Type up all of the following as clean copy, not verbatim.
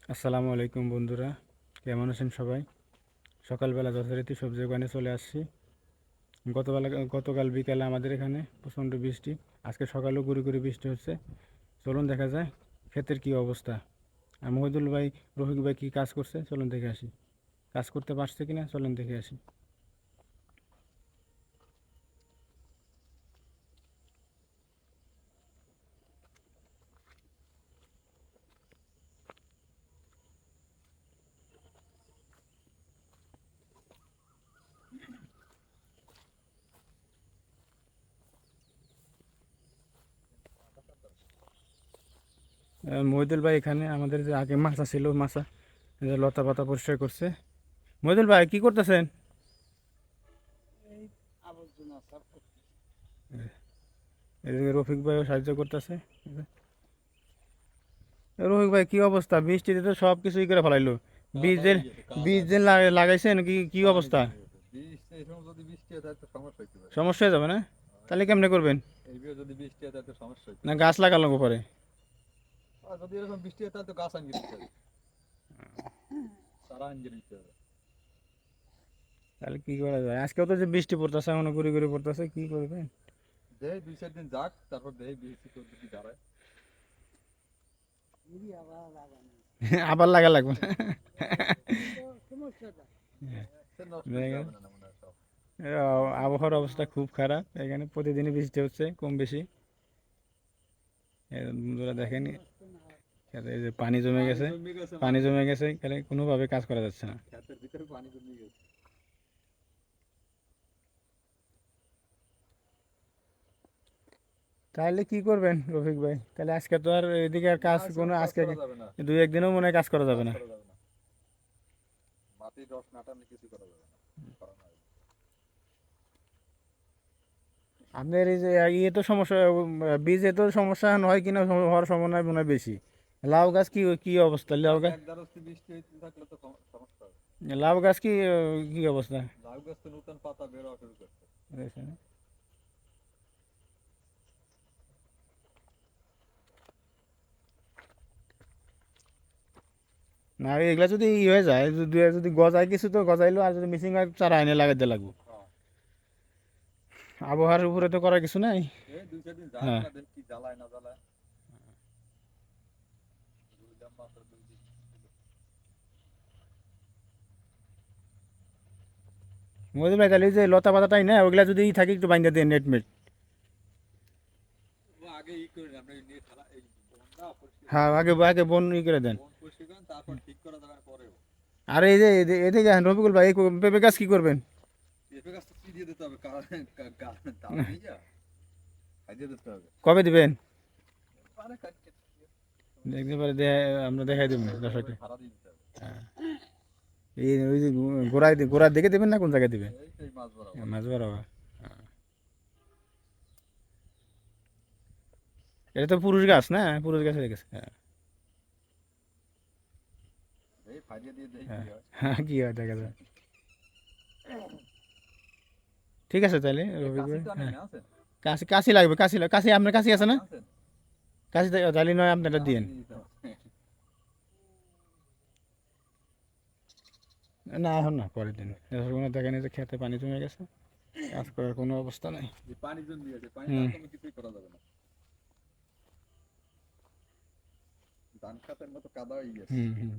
আসসালামু আলাইকুম বন্ধুরা, কেমন আছেন সবাই? সকালবেলা যথারীতি সবজি দোকানে চলে আসছি। গতকাল বিকালে আমাদের এখানে প্রচণ্ড বৃষ্টি, আজকে সকালেও গুঁড়ি গুঁড়ি বৃষ্টি হচ্ছে। চলুন দেখা যায় ক্ষেতের কি অবস্থা। আর মহিদুল ভাই, রফিক ভাই কি কাজ করছে, চলুন দেখে আসি। কাজ করতে পারছে কিনা, চলুন দেখে আসি। মহিদুল ভাই এখানে আমাদের যে আগে মাছা ছিল, মাছা যে লতা পাতা পরিষ্কার করছে। মহিদুল ভাই কি করতেছেন? এদিকে রফিক ভাইও সাহায্য করতেছে। রফিক ভাই কি অবস্থা? বৃষ্টিতে তো সব কিছুই করে ফেলাইলো। বীজ যে বীজ যে লাগাইছেন, কি কি অবস্থা? সমস্যা হয়ে যাবে না? তাহলে কেমনে করবেন? না গাছ লাগালো পরে? তাহলে কি করা যায়? আজকেও তো যে বৃষ্টি পড়তেছে, এখনো গুড়ি গুড়ি পড়তেছে, কি করবেন? আবার লাগা লাগবে না? দেখেন, আবহাওয়ার অবস্থা খুব খারাপ এখানে, প্রতিদিনই বৃষ্টি হচ্ছে কম বেশি। বন্ধুরা দেখেন, এই যে পানি জমে গেছে, পানি জমে গেছে, এখানে কোনোভাবে কাজ করা যাচ্ছে না। তাহলে কি করবেন রফিক ভাই? তাহলে আজকে তো আর এদিকে আর কাজ কোনো, আজকে দুই একদিনও মনে হয় কাজ করা যাবে না। আপনার এই যে ইয়ে তো সমস্যা, বীজে তো সমস্যা হয় কিনা, হওয়ার সম্ভাবনা মনে হয় বেশি। লাউ গাছ কি কি অবস্থা? লাউ গাছ, লাউ গাছ কি কি অবস্থা? দেখছেন? না এগুলা যদি ই হয়ে যায়, যদি গজায় কিছু তো গজাইলো, আর যদি মিসিং হয় চারা এনে লাগাইতে লাগবো। আবহাওয়ার উপরে তো করার কিছু নাই। হ্যাঁ, মধু ভাই তাহলে এই যে লতা পাতাটাই না, ওগুলা যদি ই থাকে একটু বাইন্দা দিয়ে নেট মেট। হ্যাঁ, আগে আগে বন ই করে দেন। আর এই যে এদিকে আসেন, রফিকুল ভাই, এই পেঁপে গাছ কি করবেন? কবে দিবেন? দেখতে পারে আমরা দেখাই দেবেন দর্শককে। হ্যাঁ। এই ওই যে গোড়ার দিকে দেবেন না কোন জায়গায় দিবেন? মাছ বরাবর। এটা তো পুরুষ গাছ না, পুরুষ গাছ হয়ে গেছে। হ্যাঁ, হ্যাঁ, হ্যাঁ, কি হয় দেখা যায়। ঠিক আছে তাহলে রফিক ভাই, হ্যাঁ। কাশি কাশি লাগবে, কাশি আপনার কাশি আছে না? কাশি তাহলে নয় আপনারটা দিন। না এখন না, পরের দিন। কোনো দেখেনি যে খেতে পানি জমে গেছে, কাজ করার কোনো অবস্থা নাই। হুম, হুম, হুম।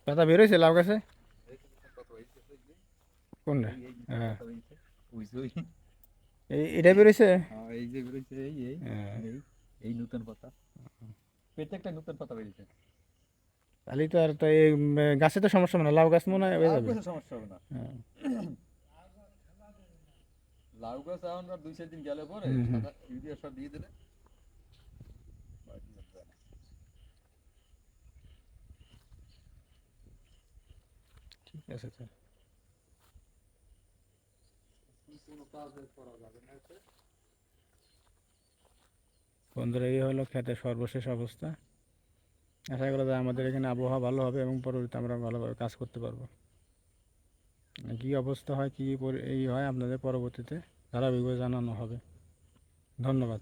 পাতা বেরোইছে লাউ গাছে? কোনটা? হ্যাঁ, এটা বেরোইছে। হ্যাঁ, তাহলে তো আর তো এই গাছে তো সমস্যা হবে না, লাউ গাছ মনে হয় হয়ে যাবে। হ্যাঁ, হুম, হুম। ঠিক আছে স্যার। বন্ধুরা, এই হলো ক্ষেতের সর্বশেষ অবস্থা। আশা করা যায় আমাদের এখানে আবহাওয়া ভালো হবে এবং পরবর্তীতে আমরা ভালোভাবে কাজ করতে পারবো। কী অবস্থা হয়, কী এই হয় আপনাদের পরবর্তীতে ধারাবাহিকভাবে জানানো হবে। ধন্যবাদ।